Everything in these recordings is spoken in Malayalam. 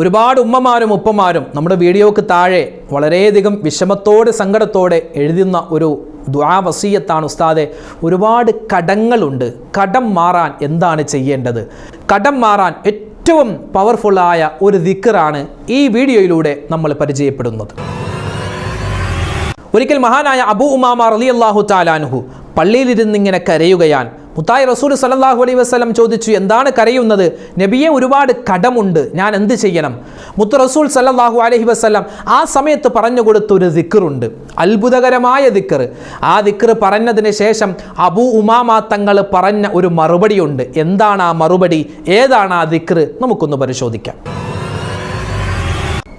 ഒരുപാട് ഉമ്മമാരും ഉപ്പമാരും നമ്മുടെ വീഡിയോക്ക് താഴെ വളരെയധികം വിഷമത്തോടെ സങ്കടത്തോടെ എഴുതുന്ന ഒരു ദുആ വസിയത്താണ് ഉസ്താദെ, ഒരുപാട് കടങ്ങളുണ്ട്, കടം മാറാൻ എന്താണ് ചെയ്യേണ്ടത്? കടം മാറാൻ ഏറ്റവും പവർഫുള്ളായ ഒരു ദിക്റാണ് ഈ വീഡിയോയിലൂടെ നമ്മൾ പരിചയപ്പെടുന്നത്. ഒരിക്കൽ മഹാനായ അബൂ ഉമാമ റളിയല്ലാഹു തആല അൻഹു പള്ളിയിലിരുന്നിങ്ങനെ കരയുകയാണ്. മുത്തായി റസൂൽ സല്ലല്ലാഹു അലൈഹി വസല്ലം ചോദിച്ചു, എന്താണ് കരയുന്നത്? നബിയെ, ഒരുപാട് കടമുണ്ട്, ഞാൻ എന്ത് ചെയ്യണം? മുത്ത് റസൂൽ സല്ലല്ലാഹു അലൈഹി വസല്ലം ആ സമയത്ത് പറഞ്ഞു കൊടുത്ത ഒരു ദിക്റുണ്ട്, അത്ഭുതകരമായ ദിക്ർ. ആ ദിക്ർ പറഞ്ഞതിന് ശേഷം അബൂ ഉമാമ തങ്ങൾ പറഞ്ഞ ഒരു മറുപടിയുണ്ട്. എന്താണ് ആ മറുപടി? ഏതാണ് ആ ദിക്ർ? നമുക്കൊന്ന് പരിശോധിക്കാം.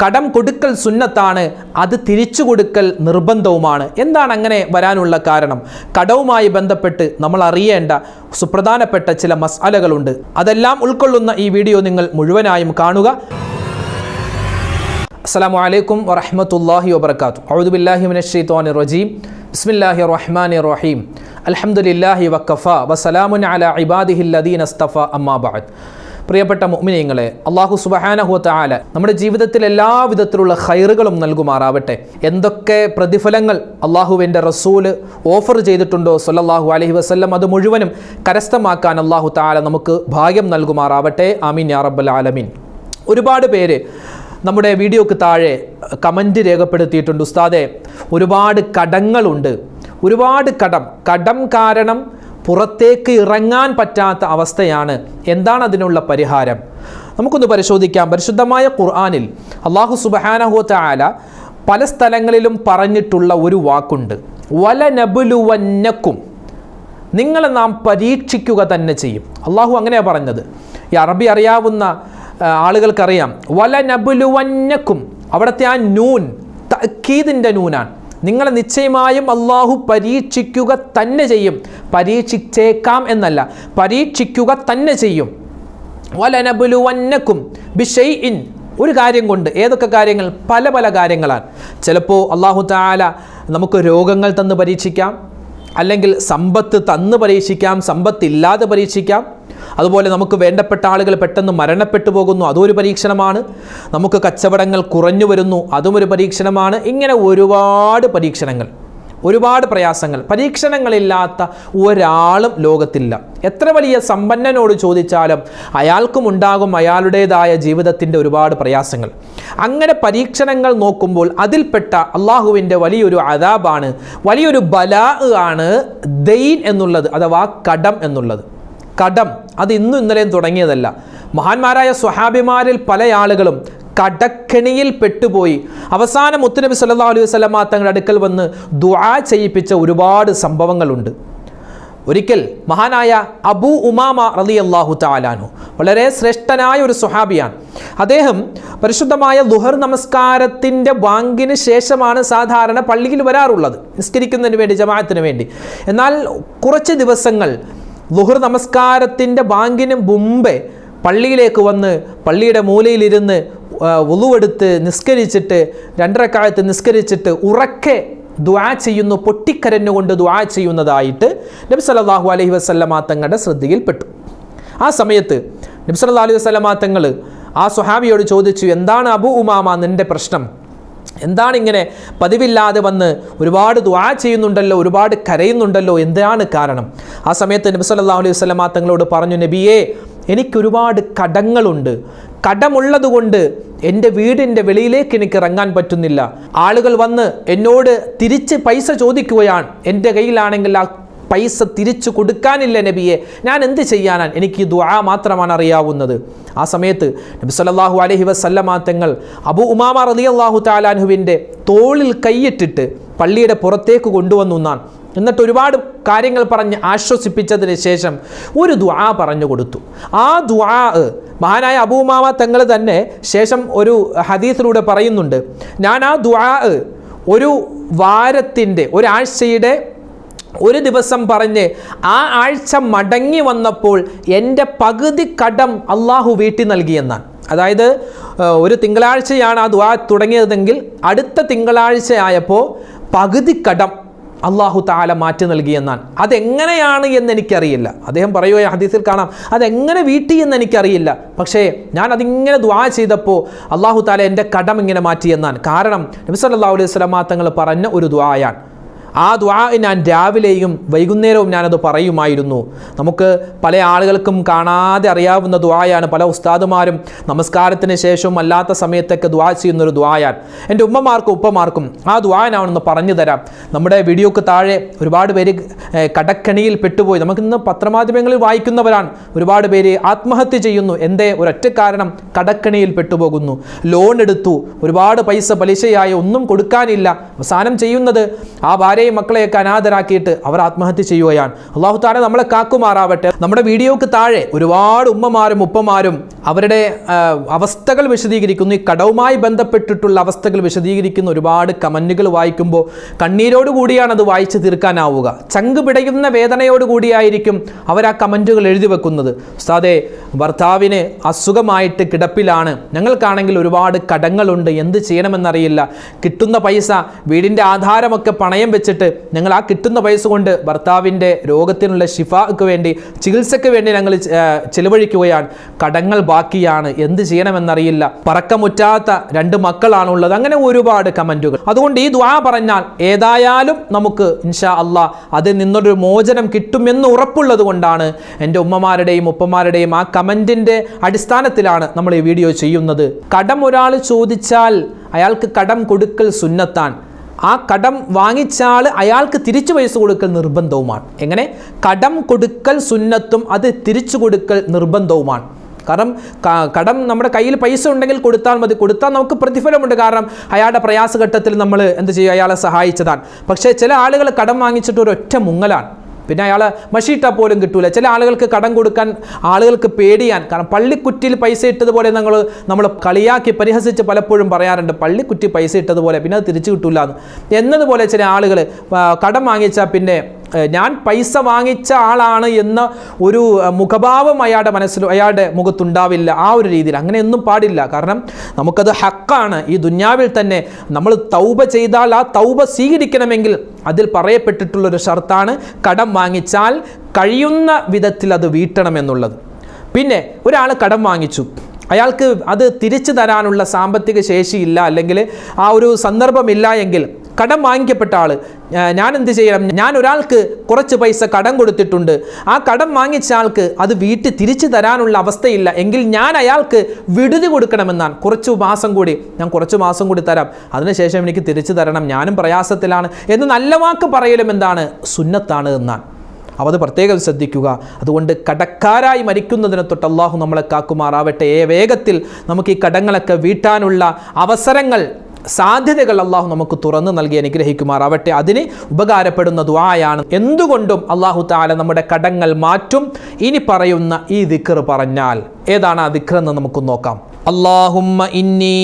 കടം കൊടുക്കൽ സുന്നത്താണ്, അത് തിരിച്ചു കൊടുക്കൽ നിർബന്ധവുമാണ്. എന്താണ് അങ്ങനെ വരാനുള്ള കാരണം? കടവുമായി ബന്ധപ്പെട്ട് നമ്മൾ അറിയേണ്ട സുപ്രധാനപ്പെട്ട ചില മസ്അലകളുണ്ട്. അതെല്ലാം ഉൾക്കൊള്ളുന്ന ഈ വീഡിയോ നിങ്ങൾ മുഴുവനായും കാണുക. അസ്സലാമു അലൈക്കും വറഹ്മത്തുള്ളാഹി വബറകാതുഹു. അഊദു ബില്ലാഹി മിനശ് ശൈത്വാനിർ റജീം. ബിസ്മില്ലാഹിർ റഹ്മാനിർ റഹീം. അൽഹംദുലില്ലാഹി വഖഫാ വസലാമുൻ അലാ ഇബാദിഹിൽ ലദീന ഇസ്തഫാ അമ്മാ ബഅദ്. പ്രിയപ്പെട്ട മുഅ്മിനീങ്ങളെ, അല്ലാഹു സുബ്ഹാനഹു വ തആല നമ്മുടെ ജീവിതത്തിൽ എല്ലാവിധത്തിലുള്ള ഖൈറുകളും നൽകുമാറാവട്ടെ. എന്തൊക്കെ പ്രതിഫലങ്ങൾ അല്ലാഹുവിൻ്റെ റസൂല് ഓഫർ ചെയ്തിട്ടുണ്ടോ സല്ലല്ലാഹു അലൈഹി വസല്ലം, അത് മുഴുവനും കരസ്ഥമാക്കാൻ അല്ലാഹു തആല നമുക്ക് ഭാഗ്യം നൽകുമാറാവട്ടെ. ആമീൻ യാ റബ്ബൽ ആലമീൻ. ഒരുപാട് പേര് നമ്മുടെ വീഡിയോക്ക് താഴെ കമൻറ്റ് രേഖപ്പെടുത്തിയിട്ടുണ്ട്, ഉസ്താദെ ഒരുപാട് കടങ്ങളുണ്ട്, ഒരുപാട് കടം കാരണം പുറത്തേക്ക് ഇറങ്ങാൻ പറ്റാത്ത അവസ്ഥയാണ്, എന്താണ് അതിനുള്ള പരിഹാരം? നമുക്കൊന്ന് പരിശോധിക്കാം. പരിശുദ്ധമായ ഖുർആനിൽ അല്ലാഹു സുബ്ഹാനഹു വ തആല പല സ്ഥലങ്ങളിലും പറഞ്ഞിട്ടുള്ള ഒരു വാക്കുണ്ട്, വലനബ്ലുവന്നക്കും, നിങ്ങളെ നാം പരീക്ഷിക്കുക തന്നെ ചെയ്യും. അല്ലാഹു അങ്ങനെയാണ് പറഞ്ഞത്. ഈ അറബി അറിയാവുന്ന ആളുകൾക്കറിയാം. വലനബ്ലുവന്നക്കും, അവിടുത്തെ ആ നൂൻ തഅക്കീദിൻ്റെ നൂനാണ്. നിങ്ങളെ നിശ്ചയമായും അല്ലാഹു പരീക്ഷിക്കുക തന്നെ ചെയ്യും. പരീക്ഷിച്ചേക്കാം എന്നല്ല, പരീക്ഷിക്കുക തന്നെ ചെയ്യും. വലനബ്ലുവന്നക്കും ബിശൈഇൻ, ഒരു കാര്യം കൊണ്ട്. ഏതൊക്കെ കാര്യങ്ങൾ? പല പല കാര്യങ്ങളാണ്. ചിലപ്പോൾ അല്ലാഹു തആല നമുക്ക് രോഗങ്ങൾ തന്ന് പരീക്ഷിക്കാം, അല്ലെങ്കിൽ സമ്പത്ത് തന്ന് പരീക്ഷിക്കാം, സമ്പത്തില്ലാതെ പരീക്ഷിക്കാം. അതുപോലെ നമുക്ക് വേണ്ടപ്പെട്ട ആളുകൾ പെട്ടെന്ന് മരണപ്പെട്ടു പോകുന്നു, അതൊരു പരീക്ഷണമാണ്. നമുക്ക് കച്ചവടങ്ങൾ കുറഞ്ഞു വരുന്നു, അതും ഒരു പരീക്ഷണമാണ്. ഇങ്ങനെ ഒരുപാട് പരീക്ഷണങ്ങൾ, ഒരുപാട് പ്രയാസങ്ങൾ. പരീക്ഷണങ്ങളില്ലാത്ത ഒരാളും ലോകത്തില്ല. എത്ര വലിയ സമ്പന്നനോട് ചോദിച്ചാലും അയാൾക്കും ഉണ്ടാകും അയാളുടേതായ ജീവിതത്തിൻ്റെ ഒരുപാട് പ്രയാസങ്ങൾ. അങ്ങനെ പരീക്ഷണങ്ങൾ നോക്കുമ്പോൾ അതിൽപ്പെട്ട അള്ളാഹുവിൻ്റെ വലിയൊരു അദാബാണ്, വലിയൊരു ബലാ ആണ് ദൈൻ എന്നുള്ളത്, അഥവാ കടം എന്നുള്ളത്. കടം അത് ഇന്നും ഇന്നലെയും തുടങ്ങിയതല്ല. മഹാന്മാരായ സ്വഹാബിമാരിൽ പല ആളുകളും കടക്കെണിയിൽ പെട്ടുപോയി അവസാനം മുത്തുനബി സല്ലല്ലാഹു അലൈഹി വസല്ലം തങ്ങളുടെ അടുക്കൽ വന്ന് ദുആ ചെയ്യിപ്പിച്ച ഒരുപാട് സംഭവങ്ങളുണ്ട്. ഒരിക്കൽ മഹാനായ അബൂ ഉമാമ റളിയല്ലാഹു തആല അൻഹു വളരെ ശ്രേഷ്ഠനായ ഒരു സ്വഹാബിയാണ്. അദ്ദേഹം പരിശുദ്ധമായ ദുഹർ നമസ്കാരത്തിൻ്റെ ബാങ്കിന് ശേഷമാണ് സാധാരണ പള്ളിയിൽ വരാറുള്ളത്, നിസ്കരിക്കുന്നതിന് വേണ്ടി, ജമാഅത്തിന് വേണ്ടി. എന്നാൽ കുറച്ച് ദിവസങ്ങൾ ദുഹർ നമസ്കാരത്തിൻ്റെ ബാങ്കിന് മുമ്പേ പള്ളിയിലേക്ക് വന്ന് പള്ളിയുടെ മൂലയിലിരുന്ന് വുളുവെടുത്ത് നിസ്കരിച്ചിട്ട് 2 റക്അത്ത് നിസ്കരിച്ചിട്ട് ഉറക്കെ ദുആ ചെയ്യുന്നു, പൊട്ടിക്കരഞ്ഞുകൊണ്ട് ദുആ ചെയ്യുന്നതായിട്ട് നബി സല്ലല്ലാഹു അലൈഹി വസല്ലമ തങ്ങളുടെ ശ്രദ്ധയിൽപ്പെട്ടു. ആ സമയത്ത് നബി സല്ലല്ലാഹു അലൈഹി വസല്ലമ തങ്ങൾ ആ സ്വഹാബിയോട് ചോദിച്ചു, എന്താണ് അബൂ ഉമാമ നിൻ്റെ പ്രശ്നം? എന്താണ് ഇങ്ങനെ പതിവില്ലാതെ വന്ന് ഒരുപാട് ദുആ ചെയ്യുന്നുണ്ടല്ലോ, ഒരുപാട് കരയുന്നുണ്ടല്ലോ, എന്താണ് കാരണം? ആ സമയത്ത് നബി സല്ലല്ലാഹു അലൈഹി വസല്ലമ തങ്ങളോട് പറഞ്ഞു, നബിയേ, എനിക്കൊരുപാട് കടങ്ങളുണ്ട്. കടമുള്ളത് കൊണ്ട് എൻ്റെ വീടിൻ്റെ വെളിയിലേക്ക് എനിക്ക് ഇറങ്ങാൻ പറ്റുന്നില്ല. ആളുകൾ വന്ന് എന്നോട് തിരിച്ച് പൈസ ചോദിക്കുകയാണ്. എൻ്റെ കയ്യിലാണെങ്കിൽ ആ പൈസ തിരിച്ചു കൊടുക്കാനില്ല നബിയെ, ഞാൻ എന്ത് ചെയ്യാനാണ്? എനിക്ക് ദുആ മാത്രമാണ് അറിയാവുന്നത്. ആ സമയത്ത് നബി സല്ലല്ലാഹു അലൈഹി വസല്ലമ തങ്ങൾ അബൂ ഉമാമ റളിയല്ലാഹു തആല അൻഹുവിൻ്റെ തോളിൽ കൈയിട്ടിട്ട് പള്ളിയുടെ പുറത്തേക്ക് കൊണ്ടുവന്നു എന്നാണ്. എന്നിട്ട് ഒരുപാട് കാര്യങ്ങൾ പറഞ്ഞ് ആശ്വസിപ്പിച്ചതിന് ശേഷം ഒരു ദുആ പറഞ്ഞു കൊടുത്തു. ആ ദുആ മഹാനായ അബൂ ഉമാമ തങ്ങൾ തന്നെ ശേഷം ഒരു ഹദീസിലൂടെ പറയുന്നുണ്ട്, ഞാൻ ആ ദുആ ഒരു വാരത്തിൻ്റെ, ഒരാഴ്ചയുടെ ഒരു ദിവസം പറഞ്ഞ് ആ ആഴ്ച മടങ്ങി വന്നപ്പോൾ എൻ്റെ പകുതി കടം അള്ളാഹു വീട്ടി നൽകിയെന്നാണ്. അതായത് ഒരു തിങ്കളാഴ്ചയാണ് ആ ദുആ തുടങ്ങിയതെങ്കിൽ അടുത്ത തിങ്കളാഴ്ച ആയപ്പോൾ പകുതി കടം അള്ളാഹു തആല മാറ്റി നൽകിയെന്നാണ്. അതെങ്ങനെയാണ് എന്ന് എനിക്കറിയില്ല. അദ്ദേഹം പറയുക ഹദീസിൽ കാണാം, അതെങ്ങനെ വീട്ടി എന്ന് എനിക്കറിയില്ല, പക്ഷേ ഞാൻ അതിങ്ങനെ ദുആ ചെയ്തപ്പോൾ അള്ളാഹു തആല എൻ്റെ കടം ഇങ്ങനെ മാറ്റിയെന്നാണ്. കാരണം നബി സല്ലല്ലാഹു അലൈഹി വസല്ലം തങ്ങൾ പറഞ്ഞ ഒരു ദുആയാണ്. ആ ദുആ ഞാൻ രാവിലെയും വൈകുന്നേരവും ഞാനത് പറയുമായിരുന്നു. നമുക്ക് പല ആളുകൾക്കും കാണാതെ അറിയാവുന്ന ദുആയാണ്. പല ഉസ്താദുമാരും നമസ്കാരത്തിന് ശേഷവും അല്ലാത്ത സമയത്തൊക്കെ ദുആ ചെയ്യുന്നൊരു ദുആയാണ്. എൻ്റെ ഉമ്മമാർക്കും ഉപ്പമാർക്കും ആ ദുആ ഞാനൊന്ന് പറഞ്ഞു തരാം. നമ്മുടെ വീഡിയോക്ക് താഴെ ഒരുപാട് പേര് കടക്കണിയിൽ പെട്ടുപോയി. നമുക്കിന്ന് പത്രമാധ്യമങ്ങളിൽ വായിക്കുന്നവരാണ്. ഒരുപാട് പേര് ആത്മഹത്യ ചെയ്യുന്നു. എന്തേ? ഒരൊറ്റ കാരണം, കടക്കണിയിൽ പെട്ടുപോകുന്നു. ലോൺ എടുത്തു, ഒരുപാട് പൈസ പലിശയായി, ഒന്നും കൊടുക്കാനില്ല. അവസാനം ചെയ്യുന്നത് ആ ഭാര്യയും മക്കളെയൊക്കെ അനാഥരാക്കിയിട്ട് അവർ ആത്മഹത്യ ചെയ്യുകയാണ്. അല്ലാഹു തആല നമ്മളെ കാക്കുമാറാവട്ടെ. നമ്മുടെ വീഡിയോക്ക് താഴെ ഒരുപാട് ഉമ്മമാരും ഉപ്പമാരും അവരുടെ അവസ്ഥകൾ വിശദീകരിക്കുന്നു. ഈ കടവുമായി ബന്ധപ്പെട്ടിട്ടുള്ള അവസ്ഥകൾ വിശദീകരിക്കുന്ന ഒരുപാട് കമന്റുകൾ വായിക്കുമ്പോൾ കണ്ണീരോട് കൂടിയാണ് അത് വായിച്ചു തീർക്കാനാവുക. ചങ്ക് പിടയുന്ന വേദനയോട് കൂടിയായിരിക്കും അവർ ആ കമന്റുകൾ എഴുതി വെക്കുന്നത്. ഉസ്താദേ, ഭർത്താവിന് അസുഖമായിട്ട് കിടപ്പിലാണ്, ഞങ്ങൾക്കാണെങ്കിൽ ഒരുപാട് കടങ്ങളുണ്ട്, എന്ത് ചെയ്യണമെന്നറിയില്ല. കിട്ടുന്ന പൈസ, വീടിൻ്റെ ആധാരമൊക്കെ പണയം വെച്ചിട്ട് ഞങ്ങൾ ആ കിട്ടുന്ന പൈസ കൊണ്ട് ഭർത്താവിൻ്റെ രോഗത്തിനുള്ള ശിഫാക്ക് വേണ്ടി, ചികിത്സയ്ക്ക് വേണ്ടി ഞങ്ങൾ ചിലവഴിക്കുകയാണ്. കടങ്ങൾ ബാക്കിയാണ്, എന്ത് ചെയ്യണമെന്നറിയില്ല. പറക്കമുറ്റാത്ത 2 മക്കളാണുള്ളത്. അങ്ങനെ ഒരുപാട് കമന്റുകൾ. അതുകൊണ്ട് ഈ ദുആ പറഞ്ഞാൽ ഏതായാലും നമുക്ക് ഇൻഷാ അല്ലാഹ് അതിൽ നിന്നൊരു മോചനം കിട്ടുമെന്ന് ഉറപ്പുള്ളത് കൊണ്ടാണ് എൻ്റെ ഉമ്മമാരുടെയും ഉപ്പമാരുടെയും ആ കമന്റിൻ്റെ അടിസ്ഥാനത്തിലാണ് നമ്മൾ ഈ വീഡിയോ ചെയ്യുന്നത്. കടം ഒരാൾ ചോദിച്ചാൽ അയാൾക്ക് കടം കൊടുക്കൽ സുന്നത്താണ്. ആ കടം വാങ്ങിച്ചാൽ അയാൾക്ക് തിരിച്ചു പൈസ കൊടുക്കൽ നിർബന്ധവുമാണ്. എങ്ങനെ? കടം കൊടുക്കൽ സുന്നത്തും അത് തിരിച്ചു കൊടുക്കൽ നിർബന്ധവുമാണ്. കാരണം കടം നമ്മുടെ കയ്യിൽ പൈസ ഉണ്ടെങ്കിൽ കൊടുത്താൽ മതി, കൊടുത്താൽ നമുക്ക് പ്രതിഫലമുണ്ട്. കാരണം അയാളുടെ പ്രയാസഘട്ടത്തിൽ നമ്മൾ എന്ത് ചെയ്യും, അയാളെ സഹായിച്ചതാണ്. പക്ഷേ ചില ആളുകൾ കടം വാങ്ങിച്ചിട്ട് ഒരൊറ്റ മുങ്ങലാണ്, പിന്നെ അയാൾ മഷിയിട്ടാൽ പോലും കിട്ടൂല. ചില ആളുകൾക്ക് കടം കൊടുക്കാൻ ആളുകൾക്ക് പേടിയാൻ. കാരണം പള്ളിക്കുറ്റിയിൽ പൈസ ഇട്ടതുപോലെ നമ്മൾ കളിയാക്കി പരിഹസിച്ച് പലപ്പോഴും പറയാറുണ്ട്, പള്ളിക്കുറ്റി പൈസ ഇട്ടതുപോലെ പിന്നെ അത് തിരിച്ചു കിട്ടൂല എന്നതുപോലെ ചില ആളുകൾ കടം വാങ്ങിച്ചാൽ പിന്നെ ഞാൻ പൈസ വാങ്ങിച്ച ആളാണ് എന്ന ഒരു മുഖഭാവം അയാളുടെ മനസ്സിലും അയാളുടെ മുഖത്തുണ്ടാവില്ല. ആ ഒരു രീതിയിൽ അങ്ങനെയൊന്നും പാടില്ല. കാരണം നമുക്കത് ഹക്കാണ്. ഈ ദുന്യാവിൽ തന്നെ നമ്മൾ തൗബ ചെയ്താൽ ആ തൗബ സ്വീകരിക്കണമെങ്കിൽ അതിൽ പറയപ്പെട്ടിട്ടുള്ളൊരു ഷർത്താണ് കടം വാങ്ങിച്ചാൽ കഴിയുന്ന വിധത്തിൽ അത് വീട്ടണമെന്നുള്ളത്. പിന്നെ ഒരാൾ കടം വാങ്ങിച്ചു, അയാൾക്ക് അത് തിരിച്ചു തരാനുള്ള സാമ്പത്തിക ശേഷിയില്ല, അല്ലെങ്കിൽ ആ ഒരു സന്ദർഭമില്ല എങ്കിൽ കടം വാങ്ങിക്കപ്പെട്ട ആൾ ഞാൻ എന്ത് ചെയ്യണം? ഞാൻ ഒരാൾക്ക് കുറച്ച് പൈസ കടം കൊടുത്തിട്ടുണ്ട്, ആ കടം വാങ്ങിച്ച ആൾക്ക് അത് വീട്ടിൽ തിരിച്ചു തരാനുള്ള അവസ്ഥയില്ല എങ്കിൽ ഞാൻ അയാൾക്ക് വിടുതി കൊടുക്കണമെന്നാണ്. കുറച്ച് മാസം കൂടി തരാം, അതിനുശേഷം എനിക്ക് തിരിച്ചു തരണം, ഞാനും പ്രയാസത്തിലാണ് എന്ന് നല്ല വാക്ക് പറയലും എന്താണ്? സുന്നത്താണ് എന്നാണ്. അപ്പോൾ അത് പ്രത്യേകം ശ്രദ്ധിക്കുക. അതുകൊണ്ട് കടക്കാരായി മരിക്കുന്നതിനെ തൊട്ട് അള്ളാഹു നമ്മളെ കാക്കുമാറാവട്ടെ. വേഗത്തിൽ നമുക്ക് ഈ കടങ്ങളൊക്കെ വീട്ടാനുള്ള അവസരങ്ങൾ, സാധ്യതകൾ അള്ളാഹു നമുക്ക് തുറന്നു നൽകി അനുഗ്രഹിക്കുമാറാവട്ടെ. അതിന് ഉപകാരപ്പെടുന്ന ദുആയാണ്. എന്തുകൊണ്ടും അള്ളാഹു തആല നമ്മുടെ കടങ്ങൾ മാറ്റും. ഇനി പറയുന്ന ഈ ദിക്ർ പറഞ്ഞാൽ ഏതാണ് ആ ദിക്ർ എന്ന് നമുക്ക് നോക്കാം. അല്ലാഹുമ്മ ഇന്നി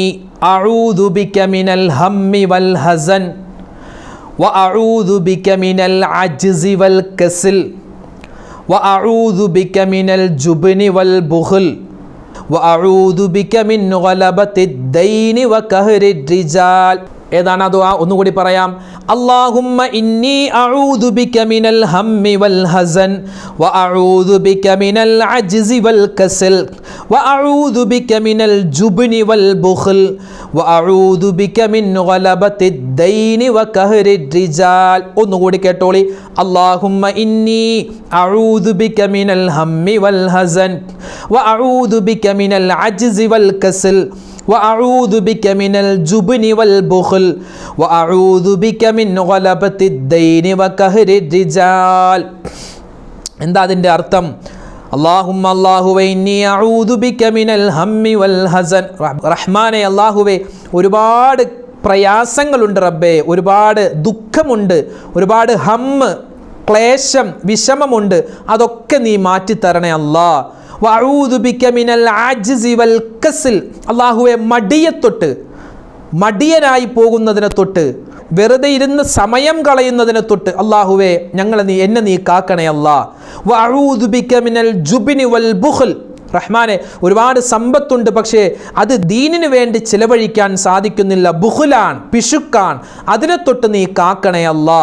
അഊദു ബിക മിനൽ ഹമ്മി വൽ ഹസൻ വഅഊദു ബിക മിനൽ അജ്സി വൽ കസൽ വഅഊദു ബിക മിനൽ ജുബ്നി വൽ ബുഖൽ വഅഊദു ബിക മിൻ ഗലബത്തിദ് ദൈനി വഖഹ്രിർ റിജാൽ. ഏതാണ് ആ ദുആ? ഒന്നുകൂടി പറയാം. അല്ലാഹുമ്മ ഇന്നി അഊദു ബിക മിനൽ ഹമ്മി വൽ ഹസൻ വഅഊദു ബിക മിനൽ അജ്സി വൽ കസൽ വഅഊദു ബിക മിനൽ ജുബ്നി വൽ ബുഖൽ വഅഊദു ബിക മിൻ ഗലബത്തിദ് ദൈനി വഖഹ്രിർ റിജാൽ. ഒന്നുകൂടി കേട്ടോളി. അല്ലാഹുമ്മ ഇന്നി അഊദു ബിക മിനൽ ഹമ്മി വൽ ഹസൻ വഅഊദു ബിക മിനൽ അജ്സി വൽ കസൽ വഅഊദു ബിക മിനൽ ജുബ്നി വൽ ബുഖൽ വഅഊദു ബിക മിൻ ഗലബത്തിദ് ദൈനി വഖഹ്രിർ റിജാൽ. എന്താ അതിൻ്റെ അർത്ഥം? അല്ലാഹുമ്മ അല്ലാഹുവേ ഇന്നി അഊദു ബിക മിനൽ ഹമ്മി വൽ ഹസൻ. റഹ്മാനെ അല്ലാഹുവേ, ഒരുപാട് പ്രയാസങ്ങളുണ്ട് റബ്ബേ, ഒരുപാട് ദുഃഖമുണ്ട്, ഒരുപാട് ഹമ്മ്, ക്ലേശം, വിഷമമുണ്ട്, അതൊക്കെ നീ മാറ്റിത്തരണേ അല്ലാ. വഅഊദു ബിക മിനൽ അജ്സി വൽ കസൽ. അല്ലാഹുവേ, മടിയത്തൊട്ട്, മടിയനായി പോകുന്നതിനെ തൊട്ട്, വെറുതെ ഇരുന്ന് സമയം കളയുന്നതിനെ തൊട്ട് അല്ലാഹുവേ എന്നെ നീ കാക്കണേ അല്ലാ. വഅഊദു ബിക മിനൽ ജുബ്നി വൽ ബുഖൽ. റഹ്മാനെ, ഒരുപാട് സമ്പത്തുണ്ട്, പക്ഷേ അത് ദീനിനു വേണ്ടി ചിലവഴിക്കാൻ സാധിക്കുന്നില്ല, ബുഖുലാൻ, പിശുക്കാൻ, അതിനെ തൊട്ട് നീ കാക്കണേ അല്ലാ.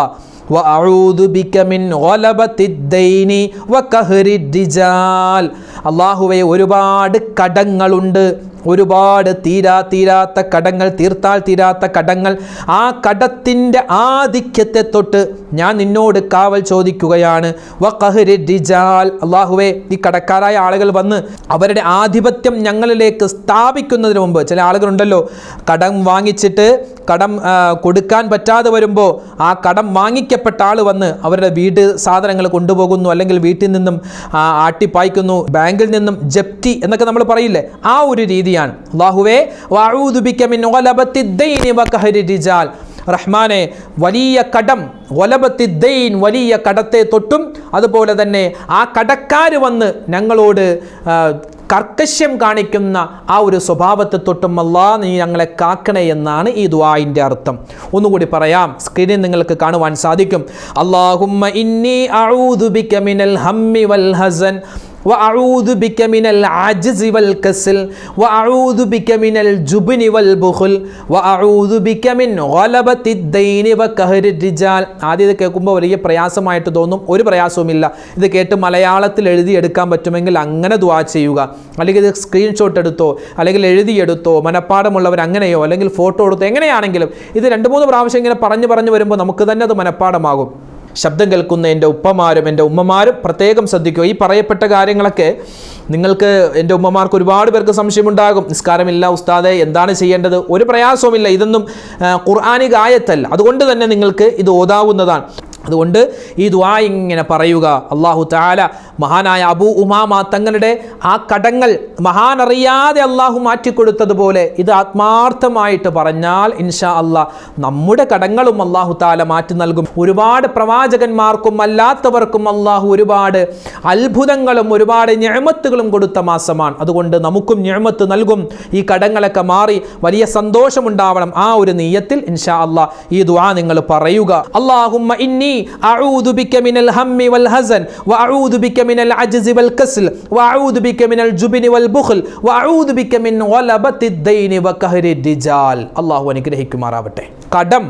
വഅഊദു ബിക മിൻ ഗലബത്തിദ്ദൈനി വഖഹ്രിദ്ദിജാൽ. അല്ലാഹുവേ, ഒരുപാട് കടങ്ങളുണ്ട്, ഒരുപാട് തീരാത്ത കടങ്ങൾ, തീർത്താൽ തീരാത്ത കടങ്ങൾ. ആ കടത്തിൻ്റെ ആധിക്യത്തെ തൊട്ട് ഞാൻ നിന്നോട് കാവൽ ചോദിക്കുകയാണ്. വഖഹ്രിദ്ദിജാൽ. അല്ലാഹുവേ, ഈ കടക്കാരായ ആളുകൾ വന്ന് അവരുടെ ആധിപത്യം ഞങ്ങളിലേക്ക് സ്ഥാപിക്കുന്നതിന് മുമ്പ്, ചില ആളുകളുണ്ടല്ലോ കടം വാങ്ങിച്ചിട്ട് കടം കൊടുക്കാൻ പറ്റാതെ വരുമ്പോൾ ആ കടം വാങ്ങിക്കപ്പെട്ട ആൾ വന്ന് അവരുടെ വീട് സാധനങ്ങൾ കൊണ്ടുപോകുന്നു, അല്ലെങ്കിൽ വീട്ടിൽ നിന്നും ആട്ടിപ്പായ്ക്കുന്നു, ബാങ്കിൽ നിന്നും ജപ്തി എന്നൊക്കെ നമ്മൾ പറയില്ലേ, ആ ഒരു രീതിയാണ്. അല്ലാഹുവേ, വഅഊദു ബിക മിൻ ഗലബത്തിദ്ദൈനി വഖഹ്രിദ്ദിജാൽ. റഹ്മാനെ, വലിയ കടം, ഗലബത്തിദ്ദൈൻ, വലിയ കടത്തെ തൊട്ടും അതുപോലെ തന്നെ ആ കടക്കാർ വന്ന് ഞങ്ങളോട് കർക്കശ്യം കാണിക്കുന്ന ആ ഒരു സ്വഭാവത്തെ തൊട്ടും അല്ലാഹ് നീ ഞങ്ങളെ കാക്കണേ എന്നാണ് ഈ ദുആഇൻ്റെ അർത്ഥം. ഒന്നുകൂടി പറയാം, സ്ക്രീനിൽ നിങ്ങൾക്ക് കാണുവാൻ സാധിക്കും. അല്ലാഹുമ്മ ഇന്നി അഊദു ബിക മിനൽ ഹമ്മി വൽ ഹസൻ വഅഊദു ബിക മിനൽ അജ്സി വൽ കസൽ വഅഊദു ബിക മിനൽ ജുബ്നി വൽ ബുഖൽ വഅഊദു ബിക മിൻ ഗലബത്തിദ്ദൈനി വഖഹ്രിദ്ദിജാൽ. ആദ്യം ഇത് കേൾക്കുമ്പോൾ വലിയ പ്രയാസമായിട്ട് തോന്നും. ഒരു പ്രയാസവുമില്ല. ഇത് കേട്ട് മലയാളത്തിൽ എഴുതിയെടുക്കാൻ പറ്റുമെങ്കിൽ അങ്ങനെ ദുആ ചെയ്യുക. അല്ലെങ്കിൽ ഇത് സ്ക്രീൻഷോട്ട് എടുത്തോ, അല്ലെങ്കിൽ എഴുതിയെടുത്തോ, മനഃപ്പാടമുള്ളവർ അങ്ങനെയോ, അല്ലെങ്കിൽ ഫോട്ടോ എടുത്തോ, എങ്ങനെയാണെങ്കിലും ഇത് 2-3 പ്രാവശ്യം ഇങ്ങനെ പറഞ്ഞു വരുമ്പോൾ നമുക്ക് തന്നെ അത് മനഃപ്പാടമാകും. ശബ്ദം കേൾക്കുന്ന എൻ്റെ ഉപ്പമാരും എൻ്റെ ഉമ്മമാരും പ്രത്യേകം ശ്രദ്ധിക്കുക. ഈ പറയപ്പെട്ട കാര്യങ്ങളൊക്കെ നിങ്ങൾക്ക്, എൻ്റെ ഉമ്മമാർക്ക് ഒരുപാട് പേർക്ക് സംശയമുണ്ടാകും. നിസ്കാരമില്ല ഉസ്താദെ, എന്താണ് ചെയ്യേണ്ടത്? ഒരു പ്രയാസവുമില്ല. ഇതൊന്നും ഖുർആനിക ആയത്തല്ല. അതുകൊണ്ട് തന്നെ നിങ്ങൾക്ക് ഇത് ഓതാവുന്നതാണ്. അതുകൊണ്ട് ഈ ദുആ ഇങ്ങനെ പറയുക. അല്ലാഹു തആല മഹാനായ അബൂ ഉമാമ തങ്ങളുടെ ആ കടങ്ങൾ മഹാനറിയാതെ അല്ലാഹു മാറ്റിക്കൊടുത്തതുപോലെ ഇത് ആത്മാർത്ഥമായിട്ട് പറഞ്ഞാൽ ഇൻഷാ അല്ലാഹ് നമ്മുടെ കടങ്ങളും അല്ലാഹു തആല മാറ്റി നൽകും. ഒരുപാട് പ്രവാചകന്മാർക്കും അല്ലാത്തവർക്കും അല്ലാഹു ഒരുപാട് അത്ഭുതങ്ങളും ഒരുപാട് നിഅമത്തുകളും കൊടുത്ത മാസമാണ്. അതുകൊണ്ട് നമുക്കും നിഅമത്ത് നൽകും. ഈ കടങ്ങളൊക്കെ മാറി വലിയ സന്തോഷമുണ്ടാവണം. ആ ഒരു നിയ്യത്തിൽ ഇൻഷാ അല്ലാഹ് ഈ ദുആ നിങ്ങൾ പറയുക. അല്ലാഹുമ്മ ഇന്നി അഊദു ബിക മിനൽ ഹമ്മി വൽ ഹസൻ വഅഊദു ബിക മിനൽ അജ്സി വൽ കസൽ വഅഊദു ബിക മിനൽ ജുബ്നി വൽ ബുഖൽ വഅഊദു ബിക മിൻ ഗലബത്തിദ്ദൈനി വഖഹ്രിദ്ദിജാൽ. അല്ലാഹു അനുഗ്രഹിക്കുമാറാവട്ടെ. കടം,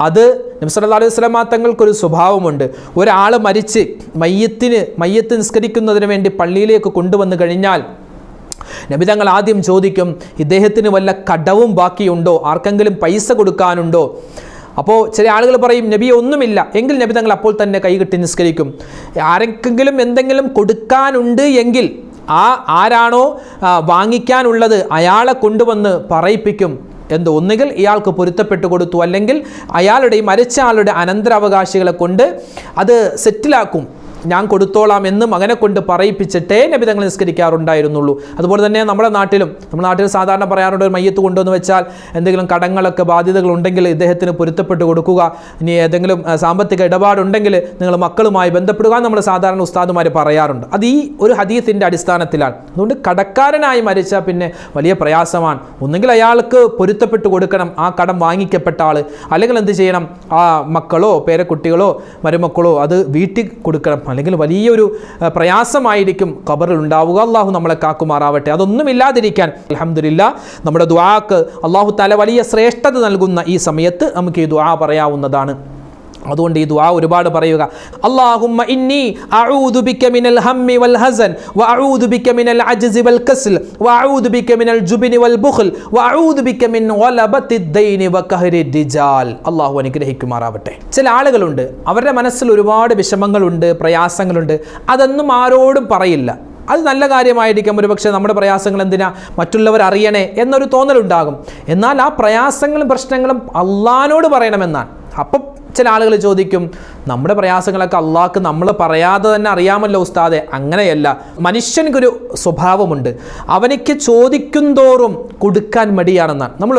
അത് നബി സല്ലല്ലാഹു അലൈഹി വസല്ലം തങ്ങൾക്കൊരു സ്വഭാവമുണ്ട്. ഒരാൾ മരിച്ച് മയ്യത്ത് നിസ്കരിക്കുന്നതിന് വേണ്ടി പള്ളിയിലേക്ക് കൊണ്ടുവന്നു കഴിഞ്ഞാൽ നബി തങ്ങൾ ആദ്യം ചോദിക്കും, ഇദ്ദേഹത്തിന് വല്ല കടവും ബാക്കിയുണ്ടോ, ആർക്കെങ്കിലും പൈസ കൊടുക്കാനുണ്ടോ? അപ്പോൾ ചില ആളുകൾ പറയും, നബിയെ ഒന്നുമില്ല. എങ്കിൽ നബി തങ്ങൾ അപ്പോൾ തന്നെ കൈകെട്ടി നിസ്കരിക്കും. ആരെങ്കിലും എന്തെങ്കിലും കൊടുക്കാനുണ്ട് എങ്കിൽ ആരാണോ വാങ്ങിക്കാനുള്ളത് അയാളെ കൊണ്ടുവന്ന് പറയിപ്പിക്കും. ഒന്നുകിൽ ഇയാൾക്ക് പൊരുത്തപ്പെട്ടു കൊടുത്തു, അല്ലെങ്കിൽ അയാളുടെ മരിച്ച ആളുടെ അനന്തരാവകാശികളെ കൊണ്ട് അത് സെറ്റിലാക്കും. ഞാൻ കൊടുത്തോളാം എന്ന് മകനെ കൊണ്ട് പറയിപ്പിച്ചിട്ടേ നബി തങ്ങൾ നിസ്കരിക്കാറുണ്ടായിരുന്നുള്ളൂ. അതുപോലെ തന്നെ നമ്മുടെ നാട്ടിൽ സാധാരണ പറയാറുണ്ട്, ഒരു മയ്യത്ത് കൊണ്ടുവന്ന് വെച്ചാൽ എന്തെങ്കിലും കടങ്ങളൊക്കെ ബാധ്യതകൾ ഉണ്ടെങ്കിൽ ഇദ്ദേഹത്തിന് പൊരുത്തപ്പെട്ട് കൊടുക്കുക. ഇനി ഏതെങ്കിലും സാമ്പത്തിക ഇടപാടുണ്ടെങ്കിൽ നിങ്ങൾ മക്കളുമായി ബന്ധപ്പെടുക നമ്മൾ സാധാരണ ഉസ്താദുമാർ പറയാറുണ്ട്. അത് ഈ ഒരു ഹദീസിൻ്റെ അടിസ്ഥാനത്തിലാണ്. അതുകൊണ്ട് കടക്കാരനായി മരിച്ചാൽ പിന്നെ വലിയ പ്രയാസമാണ്. ഒന്നുകിൽ അയാൾക്ക് പൊരുത്തപ്പെട്ട് കൊടുക്കണം ആ കടം വാങ്ങിക്കപ്പെട്ട ആൾ, അല്ലെങ്കിൽ എന്ത് ചെയ്യണം, ആ മക്കളോ പേരക്കുട്ടികളോ മരുമക്കളോ അത് വീട്ടിൽ കൊടുക്കണം. അല്ലെങ്കിൽ വലിയൊരു പ്രയാസമായിരിക്കും ഖബറിൽ ഉണ്ടാവുക. അള്ളാഹു നമ്മളെ കാക്കുമാറാവട്ടെ. അതൊന്നുമില്ലാതിരിക്കാൻ അൽഹംദുലില്ലാ നമ്മുടെ ദുആക്ക് അള്ളാഹു തആല വലിയ ശ്രേഷ്ഠത നൽകുന്ന ഈ സമയത്ത് നമുക്ക് ഈ ദുആ പറയാവുന്നതാണ്. അതുകൊണ്ട് ഈ ദുആ ഒരുപാട് പറയുക. അല്ലാഹുമ്മ ഇന്നി അഊദു ബിക മിനൽ ഹമ്മി വൽ ഹസൻ വഅഊദു ബിക മിനൽ അജ്സി വൽ കസൽ വഅഊദു ബിക മിനൽ ജുബ്നി വൽ ബുഖൽ വഅഊദു ബിക മിൻ ഗലബത്തിദ്ദൈനി വഖഹ്രിദ്ദിജാൽ. അല്ലാഹു അനുഗ്രഹിക്കുമാറാവട്ടെ. ചില ആളുകളുണ്ട്, അവരുടെ മനസ്സിൽ ഒരുപാട് വിഷമങ്ങളുണ്ട്, പ്രയാസങ്ങളുണ്ട്. അതൊന്നും ആരോടും പറയില്ല. അത് നല്ല കാര്യമായിരിക്കും. ഒരുപക്ഷെ നമ്മുടെ പ്രയാസങ്ങൾ എന്തിനാ മറ്റുള്ളവർ അറിയണേ എന്നൊരു തോന്നലുണ്ടാകും. എന്നാൽ ആ പ്രയാസങ്ങളും പ്രശ്നങ്ങളും അള്ളാഹിനോട് പറയണമെന്നാണ്. അപ്പം ചില ആളുകൾ ചോദിക്കും, നമ്മുടെ പ്രയാസങ്ങളൊക്കെ അള്ളാഹ്ക്ക് നമ്മൾ പറയാതെ തന്നെ അറിയാമല്ലോ ഉസ്താദെ. അങ്ങനെയല്ല. മനുഷ്യൻക്കൊരു സ്വഭാവമുണ്ട്, അവനിക്ക് ചോദിക്കുന്തോറും കൊടുക്കാൻ മടിയാണെന്നാണ്. നമ്മൾ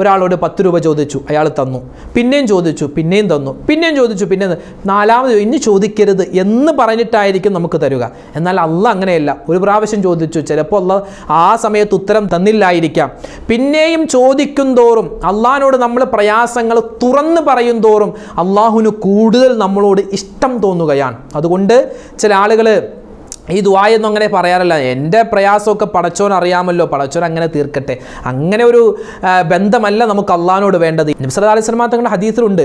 ഒരാളോട് 10 രൂപ ചോദിച്ചു, അയാൾ തന്നു. പിന്നെയും ചോദിച്ചു, പിന്നെയും തന്നു. പിന്നെയും ചോദിച്ചു, പിന്നെയും. 4ാമത് ഇനി ചോദിക്കരുത് എന്ന് പറഞ്ഞിട്ടായിരിക്കും നമുക്ക് തരുക. എന്നാൽ അള്ളാഹ് അങ്ങനെയല്ല. ഒരു പ്രാവശ്യം ചോദിച്ചു, ചിലപ്പോൾ അള്ളാഹ് ആ സമയത്ത് ഉത്തരം തന്നില്ലായിരിക്കാം. പിന്നെയും ചോദിക്കുന്തോറും അള്ളാഹിനോട് നമ്മൾ പ്രയാസങ്ങൾ തുറന്ന് പറയും തോറും അള്ളാഹുവിന് കൂടുതൽ നമ്മളോട് ഇഷ്ടം തോന്നുകയാണ്. അതുകൊണ്ട് ചില ആളുകൾ ഈ ദുആയൊന്നും അങ്ങനെ പറയാറില്ല. എൻ്റെ പ്രയാസമൊക്കെ പടച്ചോൻ അറിയാമല്ലോ, പടച്ചോൻ അങ്ങനെ തീർക്കട്ടെ. അങ്ങനെ ഒരു ബന്ധമല്ല നമുക്ക് അള്ളാഹിനോട് വേണ്ടത്. നബി സല്ലല്ലാഹു അലൈഹി വസല്ലം തങ്ങളുടെ ഹദീസിലുണ്ട്,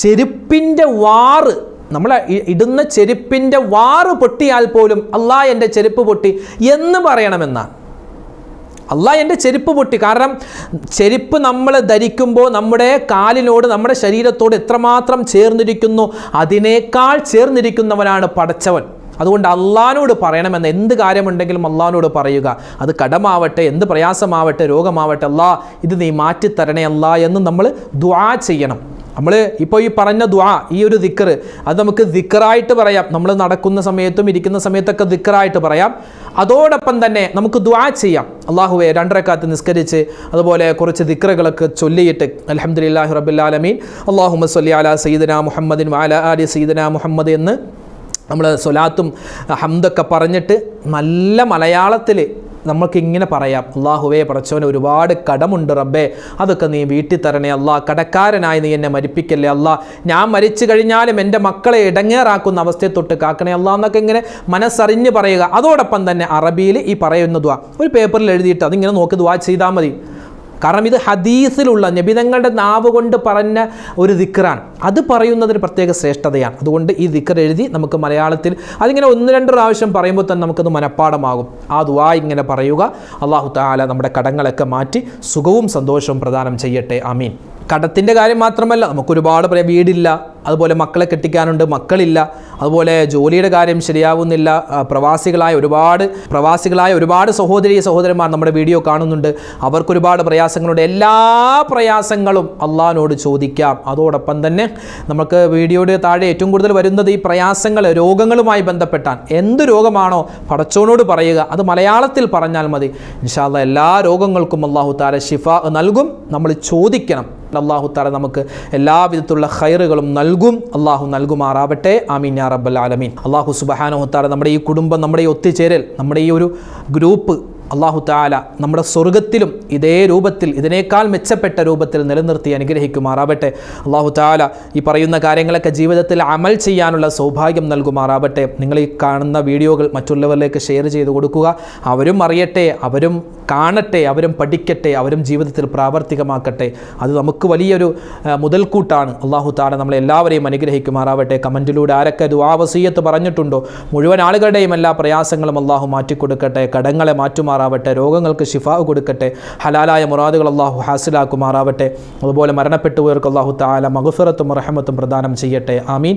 ചെരുപ്പിൻ്റെ വാറ്, നമ്മൾ ഇടുന്ന ചെരുപ്പിൻ്റെ വാറ് പൊട്ടിയാൽ പോലും അല്ലാഹ് എൻ്റെ ചെരുപ്പ് പൊട്ടി എന്ന് പറയണമെന്നാണ്. അല്ലാഹ് എൻ്റെ ചെരുപ്പ് പൊട്ടി. കാരണം ചെരുപ്പ് നമ്മൾ ധരിക്കുമ്പോൾ നമ്മുടെ കാലിനോട്, നമ്മുടെ ശരീരത്തോട് എത്രമാത്രം ചേർന്നിരിക്കുന്നു, അതിനേക്കാൾ ചേർന്നിരിക്കുന്നവനാണ് പടച്ചവൻ. അതുകൊണ്ട് അള്ളാഹിനോട് പറയണമെന്ന്, എന്ത് കാര്യമുണ്ടെങ്കിലും അള്ളാഹിനോട് പറയുക. അത് കടമാവട്ടെ, എന്ത് പ്രയാസമാവട്ടെ, രോഗമാവട്ടെ, അല്ലാഹ് ഇത് നീ മാറ്റിത്തരണേ അല്ലാഹ് എന്ന് നമ്മൾ ദുആ ചെയ്യണം. നമ്മൾ ഇപ്പോൾ ഈ പറഞ്ഞ ദുആ, ഈ ഒരു ദിക്ർ, അത് നമുക്ക് ദിക്റായിട്ട് പറയാം. നമ്മൾ നടക്കുന്ന സമയത്തും ഇരിക്കുന്ന സമയത്തൊക്കെ ദിക്റായിട്ട് പറയാം. അതോടൊപ്പം തന്നെ നമുക്ക് ദുആ ചെയ്യാം. അല്ലാഹുവേ, 2 റക്അത്ത് നിസ്കരിച്ച് അതുപോലെ കുറച്ച് ദിക്റുകളൊക്കെ ചൊല്ലിയിട്ട് അൽഹംദുലില്ലാഹി റബ്ബിൽ ആലമീൻ അല്ലാഹുമ്മ സ്വല്ലി അലാ സയ്യിദിനാ മുഹമ്മദിൻ വഅലാ ആലി സയ്യിദിനാ മുഹമ്മദ് എന്ന് നമ്മൾ സ്വലാത്തും ഹംദൊക്കെ പറഞ്ഞിട്ട് നല്ല മലയാളത്തിൽ നമുക്കിങ്ങനെ പറയാം. അല്ലാഹുവേ, പടച്ചോനെ, ഒരുപാട് കടമുണ്ട് റബ്ബേ, അതൊക്കെ നീ വീട്ടി തരണേ അല്ലാ. കടക്കാരനായി നീ എന്നെ മരിപ്പിക്കല്ലേ അല്ലാ. ഞാൻ മരിച്ചു കഴിഞ്ഞാലും എൻ്റെ മക്കളെ ഇടങ്ങേറാക്കുന്ന അവസ്ഥയെ തൊട്ട് കാക്കണേ അല്ലാ എന്നൊക്കെ ഇങ്ങനെ മനസ്സറിഞ്ഞ് പറയുക. അതോടൊപ്പം തന്നെ അറബിയിൽ ഈ പറയുന്ന ദുആ ഒരു പേപ്പറിൽ എഴുതിയിട്ട് അതിങ്ങനെ നോക്കി ദുആ ചെയ്താൽ മതി. കാരണം ഇത് ഹദീസിലുള്ള നബിതങ്ങളുടെ നാവ് കൊണ്ട് പറഞ്ഞ ഒരു ദിക്റാണ്. അത് പറയുന്നതിന് പ്രത്യേക ശ്രേഷ്ഠതയാണ്. അതുകൊണ്ട് ഈ ദിക്ർ എഴുതി നമുക്ക് മലയാളത്തിൽ അതിങ്ങനെ 1-2 പ്രാവശ്യം പറയുമ്പോൾ തന്നെ നമുക്കത് മനഃപ്പാടമാകും. ആ ദുആ ഇങ്ങനെ പറയുക. അല്ലാഹു തആല നമ്മുടെ കടങ്ങളൊക്കെ മാറ്റി സുഖവും സന്തോഷവും പ്രദാനം ചെയ്യട്ടെ. ആമീൻ. കടത്തിൻ്റെ കാര്യം മാത്രമല്ല, നമുക്കൊരുപാട് വീടില്ല, അതുപോലെ മക്കളെ കെട്ടിക്കാനുണ്ട്, മക്കളില്ല, അതുപോലെ ജോലിയുടെ കാര്യം ശരിയാവുന്നില്ല, പ്രവാസികളായ ഒരുപാട് സഹോദരന്മാർ നമ്മുടെ വീഡിയോ കാണുന്നുണ്ട്. അവർക്കൊരുപാട് പ്രയാസങ്ങളുണ്ട്. എല്ലാ പ്രയാസങ്ങളും അള്ളാഹിനോട് ചോദിക്കാം. അതോടൊപ്പം തന്നെ നമുക്ക് വീഡിയോയുടെ താഴെ ഏറ്റവും കൂടുതൽ വരുന്നത് ഈ പ്രയാസങ്ങൾ, രോഗങ്ങളുമായി ബന്ധപ്പെട്ടാണ്. എന്ത് രോഗമാണോ പടച്ചോനോട് പറയുക. അത് മലയാളത്തിൽ പറഞ്ഞാൽ മതി. ഇൻഷാ അല്ലാഹ് എല്ലാ രോഗങ്ങൾക്കും അല്ലാഹു തആല ശിഫ നൽകും. നമ്മൾ ചോദിക്കണം. അല്ലാഹു തആല നമുക്ക് എല്ലാവിധത്തിലുള്ള ഖൈറുകളും നൽകും. അല്ലാഹു നൽകുമാറാവട്ടെ. ആമീൻ യാ റബ്ബൽ ആലമീൻ. അല്ലാഹു സുബ്ഹാനഹു തആല നമ്മുടെ ഈ കുടുംബം, നമ്മുടെ ഈ ഒത്തുചേരൽ, നമ്മുടെ ഈ ഒരു ഗ്രൂപ്പ് അല്ലാഹു തആല നമ്മുടെ സ്വർഗത്തിലും ഇതേ രൂപത്തിൽ, ഇതിനേക്കാൾ മെച്ചപ്പെട്ട രൂപത്തിൽ നിലനിർത്തി അനുഗ്രഹിക്കുമാറാവട്ടെ. അല്ലാഹു തആല ഈ പറയുന്ന കാര്യങ്ങളൊക്കെ ജീവിതത്തിൽ അമൽ ചെയ്യാനുള്ള സൗഭാഗ്യം നൽകുമാറാവട്ടെ. നിങ്ങൾ ഈ കാണുന്ന വീഡിയോകൾ മറ്റുള്ളവരിലേക്ക് ഷെയർ ചെയ്ത് കൊടുക്കുക. അവരും അറിയട്ടെ, അവരും കാണട്ടെ, അവരും പഠിക്കട്ടെ, അവരും ജീവിതത്തിൽ പ്രാവർത്തികമാക്കട്ടെ. അത് നമുക്ക് വലിയൊരു മുതൽക്കൂട്ടാണ്. അല്ലാഹു തആല നമ്മളെ എല്ലാവരെയും അനുഗ്രഹിക്കുമാറാവട്ടെ. കമൻറ്റിലൂടെ ആരൊക്കെ ദുആ വസിയ്യത്ത് പറഞ്ഞിട്ടുണ്ടോ മുഴുവൻ ആളുകളുടെയും എല്ലാ പ്രയാസങ്ങളും അല്ലാഹു മാറ്റിക്കൊടുക്കട്ടെ. കടങ്ങളെ മാറ്റുമാറാവട്ടെ. രോഗങ്ങൾക്ക് ശിഫാ കൊടുക്കട്ടെ. ഹലാലായ മുറാദുകൾ അല്ലാഹു ഹാസിലാക്കുമാറാവട്ടെ. അതുപോലെ മരണപ്പെട്ടുപോയവർക്ക് അല്ലാഹു തആല മഗ്ഫിറത്തും റഹ്മത്തും പ്രദാനം ചെയ്യട്ടെ. ആമീൻ.